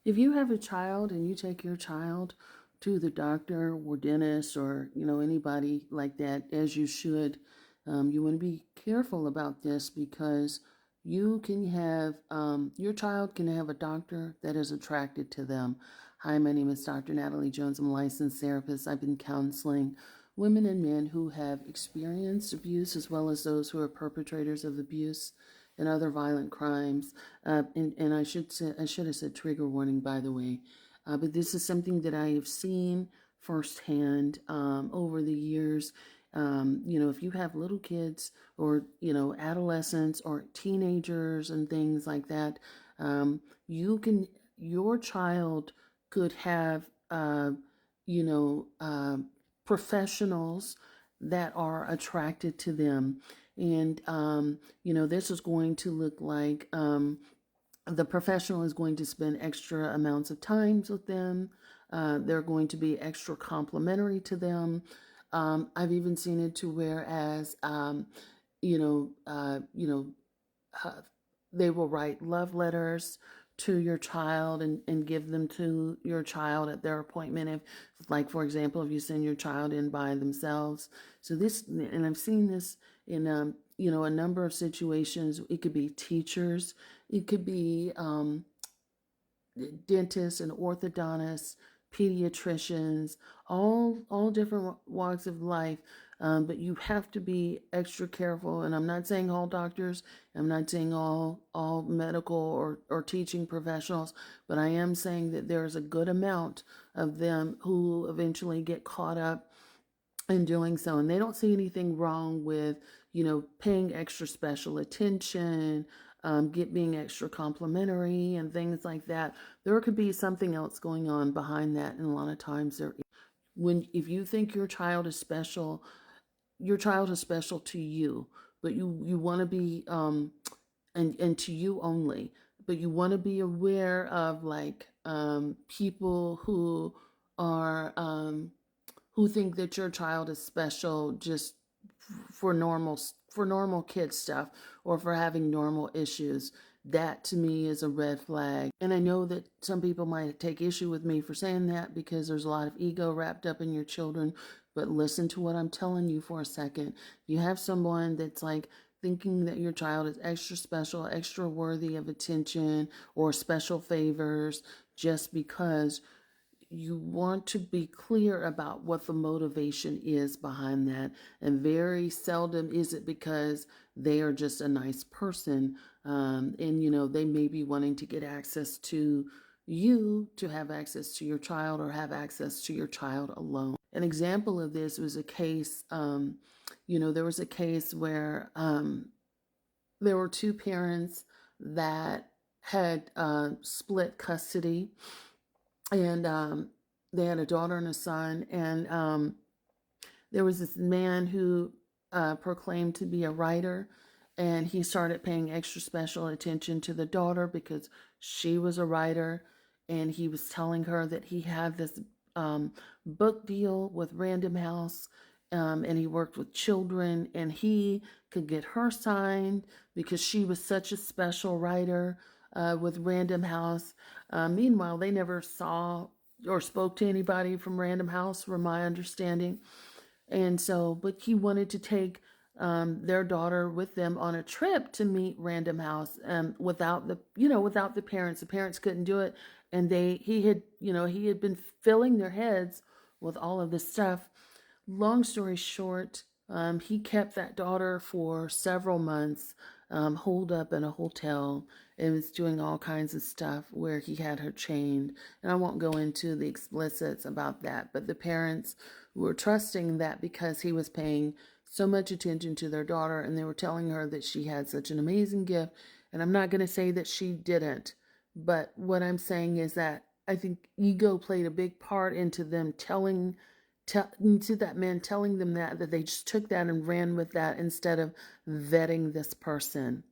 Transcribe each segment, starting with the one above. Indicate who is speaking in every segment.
Speaker 1: If you have a child and you take your child to the doctor or dentist or anybody like that, as you should, you want to be careful about this because you can have your child can have a doctor that is attracted to them. Hi, my name is Dr. Natalie Jones. I'm a licensed therapist. I've been counseling women and men who have experienced abuse as well as those who are perpetrators of abuse and other violent crimes. And I should have said trigger warning, by the way. But this is something that I have seen firsthand over the years. If you have little kids or adolescents or teenagers and things like that, your child could have you know professionals that are attracted to them. And this is going to look like the professional is going to spend extra amounts of times with them. They're going to be extra complimentary to them. I've even seen it to whereas you know uh, you know uh, they will write love letters to your child and give them to your child at their appointment. If, like, for example, if you send your child in by themselves. So this, and I've seen this in, a number of situations. It could be teachers, it could be dentists and orthodontists, pediatricians, all different walks of life. But you have to be extra careful. And I'm not saying all doctors, I'm not saying all medical or teaching professionals, but I am saying that there's a good amount of them who eventually get caught up in doing so. And they don't see anything wrong with, paying extra special attention, being extra complimentary and things like that. There could be something else going on behind that. And a lot of times if you think your child is special to you, but you want to be, and to you only, but you want to be aware of, like, people who think that your child is special just for normal kid stuff or for having normal issues. That to me is a red flag. And I know that some people might take issue with me for saying that because there's a lot of ego wrapped up in your children. But listen to what I'm telling you for a second. You have someone that's like thinking that your child is extra special, extra worthy of attention or special favors just because you want to be clear about what the motivation is behind that. And very seldom is it because they are just a nice person. And, they may be wanting to get access to you to have access to your child or have access to your child alone. An example of this was a case, there was a case where there were two parents that had split custody, and they had a daughter and a son. And there was this man who proclaimed to be a writer, and he started paying extra special attention to the daughter because she was a writer. And he was telling her that he had this book deal with Random House, and he worked with children, and he could get her signed because she was such a special writer with Random House. Meanwhile, they never saw or spoke to anybody from Random House, from my understanding. And so, but he wanted to take their daughter with them on a trip to meet Random House, without the parents. The parents couldn't do it, and he had been filling their heads with all of this stuff. Long story short, he kept that daughter for several months, holed up in a hotel, and was doing all kinds of stuff where he had her chained. And I won't go into the explicits about that, but the parents were trusting that because he was paying so much attention to their daughter, and they were telling her that she had such an amazing gift. And I'm not going to say that she didn't, but what I'm saying is that I think ego played a big part into them to that man telling them that they just took that and ran with that instead of vetting this person.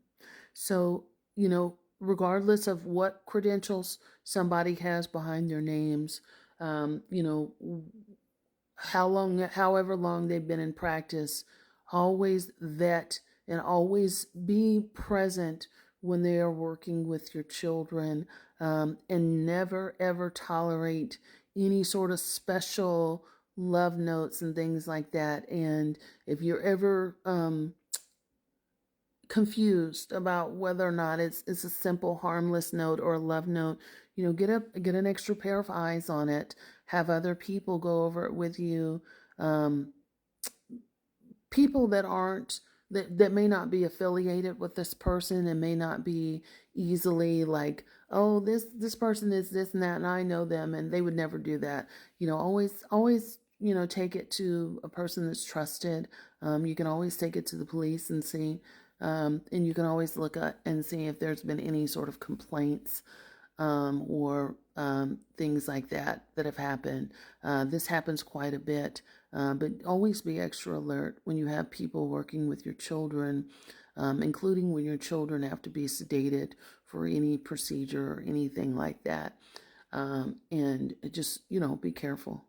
Speaker 1: So, regardless of what credentials somebody has behind their names, um, you know, however long they've been in practice, always vet and always be present when they are working with your children. And never ever tolerate any sort of special love notes and things like that. And if you're ever confused about whether or not it's a simple harmless note or a love note, get an extra pair of eyes on it. Have other people go over it with you. Um, People that aren't that may not be affiliated with this person and may not be easily like, oh, this person is this and that and I know them and they would never do that. Always take it to a person that's trusted. You can always take it to the police and see, and you can always look at and see if there's been any sort of complaints, or things like that have happened. This happens quite a bit, but always be extra alert when you have people working with your children, including when your children have to be sedated for any procedure or anything like that. And just, be careful.